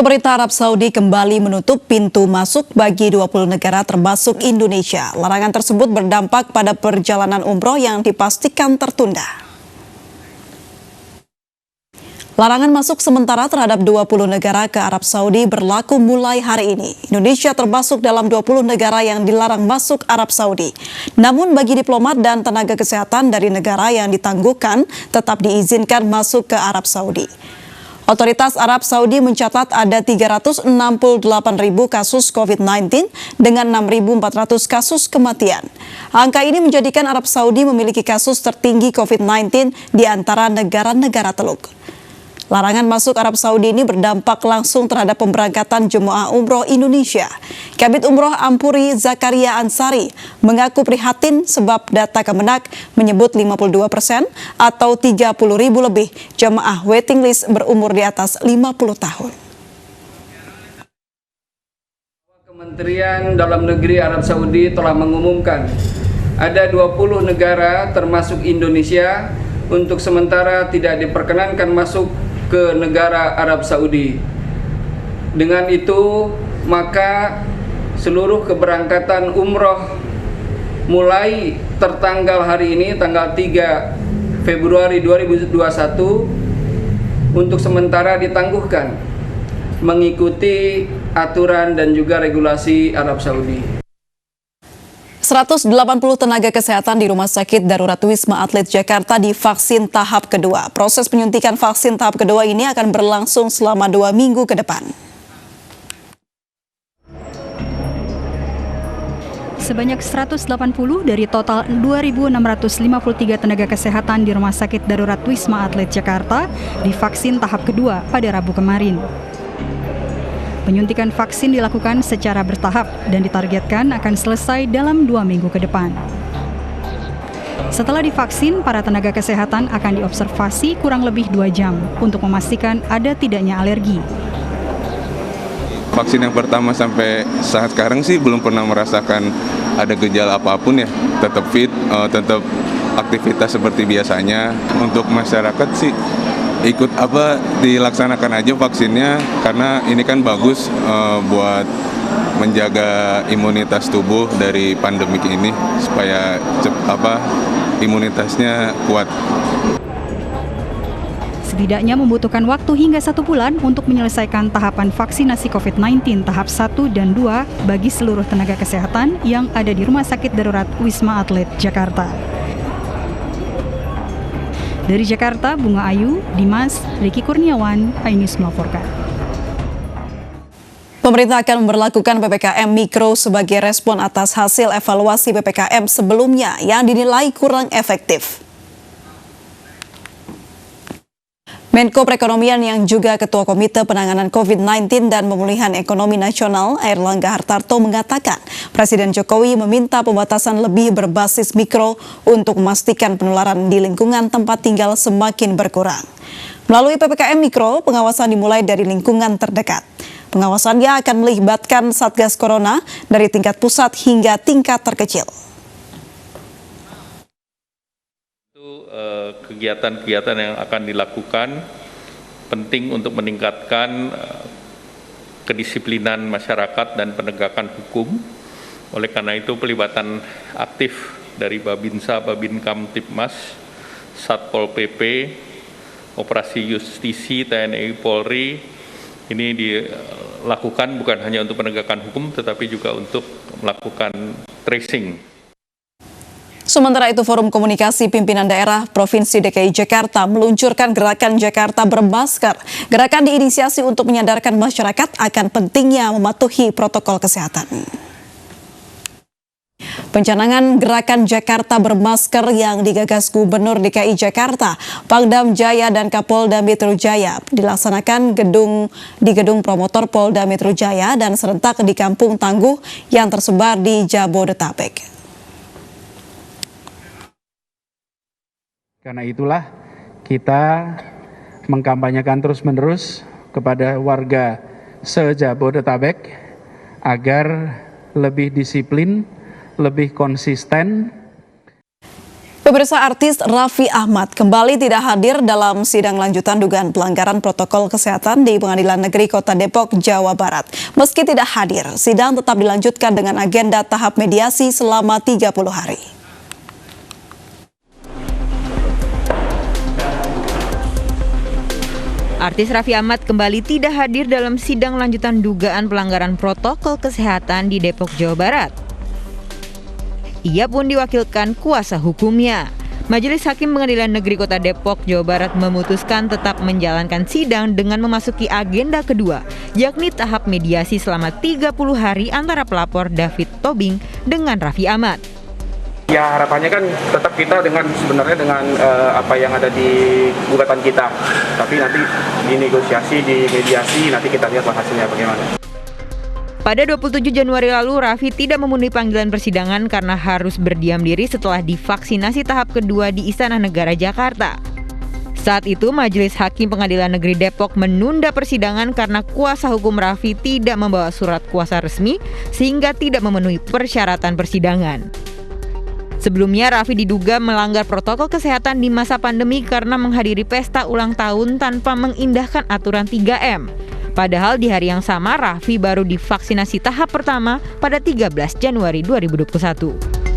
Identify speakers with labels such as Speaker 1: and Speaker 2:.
Speaker 1: Pemerintah Arab Saudi kembali menutup pintu masuk bagi 20 negara termasuk Indonesia. Larangan tersebut berdampak pada perjalanan umroh yang dipastikan tertunda. Larangan masuk sementara terhadap 20 negara ke Arab Saudi berlaku mulai hari ini. Indonesia termasuk dalam 20 negara yang dilarang masuk Arab Saudi. Namun bagi diplomat dan tenaga kesehatan dari negara yang ditangguhkan tetap diizinkan masuk ke Arab Saudi. Otoritas Arab Saudi mencatat ada 368.000 kasus COVID-19 dengan 6.400 kasus kematian. Angka ini menjadikan Arab Saudi memiliki kasus tertinggi COVID-19 di antara negara-negara Teluk. Larangan masuk Arab Saudi ini berdampak langsung terhadap pemberangkatan jemaah umroh Indonesia. Kabid Umroh Ampuri Zakaria Ansari mengaku prihatin sebab data Kemenak menyebut 52% atau 30.000 lebih jemaah waiting list berumur di atas 50 tahun.
Speaker 2: Kementerian Dalam Negeri Arab Saudi telah mengumumkan ada 20 negara termasuk Indonesia untuk sementara tidak diperkenankan masuk ke negara Arab Saudi. Dengan itu, maka seluruh keberangkatan umroh mulai tertanggal hari ini, tanggal 3 Februari 2021, untuk sementara ditangguhkan mengikuti aturan dan juga regulasi Arab Saudi.
Speaker 1: 180 tenaga kesehatan di Rumah Sakit Darurat Wisma Atlet Jakarta divaksin tahap kedua. Proses penyuntikan vaksin tahap kedua ini akan berlangsung selama 2 minggu ke depan.
Speaker 3: Sebanyak 180 dari total 2.653 tenaga kesehatan di Rumah Sakit Darurat Wisma Atlet Jakarta divaksin tahap kedua pada Rabu kemarin. Penyuntikan vaksin dilakukan secara bertahap dan ditargetkan akan selesai dalam 2 minggu ke depan. Setelah divaksin, para tenaga kesehatan akan diobservasi kurang lebih 2 jam untuk memastikan ada tidaknya alergi.
Speaker 4: Vaksin yang pertama sampai saat sekarang sih belum pernah merasakan ada gejala apapun ya. Tetap fit, tetap aktivitas seperti biasanya. Untuk masyarakat sih ikut dilaksanakan aja vaksinnya karena ini kan bagus buat menjaga imunitas tubuh dari pandemik ini supaya imunitasnya kuat.
Speaker 3: Setidaknya membutuhkan waktu hingga 1 bulan untuk menyelesaikan tahapan vaksinasi COVID-19 tahap 1 dan 2 bagi seluruh tenaga kesehatan yang ada di Rumah Sakit Darurat Wisma Atlet Jakarta. Dari Jakarta, Bunga Ayu, Dimas, Riki Kurniawan, iNews melaporkan.
Speaker 1: Pemerintah akan memberlakukan PPKM Mikro sebagai respon atas hasil evaluasi PPKM sebelumnya yang dinilai kurang efektif. Menko Perekonomian yang juga Ketua Komite Penanganan COVID-19 dan Pemulihan Ekonomi Nasional Airlangga Hartarto mengatakan Presiden Jokowi meminta pembatasan lebih berbasis mikro untuk memastikan penularan di lingkungan tempat tinggal semakin berkurang. Melalui PPKM Mikro, pengawasan dimulai dari lingkungan terdekat. Pengawasannya akan melibatkan Satgas Corona dari tingkat pusat hingga tingkat terkecil.
Speaker 5: Kegiatan-kegiatan yang akan dilakukan penting untuk meningkatkan kedisiplinan masyarakat dan penegakan hukum. Oleh karena itu pelibatan aktif dari Babinsa, Babin Kamtibmas, Satpol PP, Operasi Justisi, TNI, Polri ini dilakukan bukan hanya untuk penegakan hukum tetapi juga untuk melakukan tracing.
Speaker 1: Sementara itu, Forum Komunikasi Pimpinan Daerah Provinsi DKI Jakarta meluncurkan gerakan Jakarta Bermasker. Gerakan diinisiasi untuk menyadarkan masyarakat akan pentingnya mematuhi protokol kesehatan. Pencanangan gerakan Jakarta Bermasker yang digagas Gubernur DKI Jakarta, Pangdam Jaya dan Kapolda Metro Jaya dilaksanakan di gedung promotor Polda Metro Jaya dan serentak di Kampung Tangguh yang tersebar di Jabodetabek.
Speaker 6: Karena itulah kita mengkampanyekan terus-menerus kepada warga se-Jabodetabek agar lebih disiplin, lebih konsisten.
Speaker 1: Pemirsa, artis Raffi Ahmad kembali tidak hadir dalam sidang lanjutan dugaan pelanggaran protokol kesehatan di Pengadilan Negeri Kota Depok, Jawa Barat. Meski tidak hadir, sidang tetap dilanjutkan dengan agenda tahap mediasi selama 30 hari.
Speaker 7: Artis Raffi Ahmad kembali tidak hadir dalam sidang lanjutan dugaan pelanggaran protokol kesehatan di Depok, Jawa Barat. Ia pun diwakilkan kuasa hukumnya. Majelis Hakim Pengadilan Negeri Kota Depok, Jawa Barat memutuskan tetap menjalankan sidang dengan memasuki agenda kedua, yakni tahap mediasi selama 30 hari antara pelapor David Tobing dengan Raffi Ahmad.
Speaker 8: Ya, harapannya kan tetap kita dengan apa yang ada di gugatan kita. Tapi nanti di negosiasi, di mediasi, nanti kita lihat hasilnya bagaimana.
Speaker 7: Pada 27 Januari lalu, Raffi tidak memenuhi panggilan persidangan karena harus berdiam diri setelah divaksinasi tahap kedua di Istana Negara Jakarta. Saat itu, Majelis Hakim Pengadilan Negeri Depok menunda persidangan karena kuasa hukum Raffi tidak membawa surat kuasa resmi sehingga tidak memenuhi persyaratan persidangan. Sebelumnya, Raffi diduga melanggar protokol kesehatan di masa pandemi karena menghadiri pesta ulang tahun tanpa mengindahkan aturan 3M. Padahal di hari yang sama, Raffi baru divaksinasi tahap pertama pada 13 Januari 2021.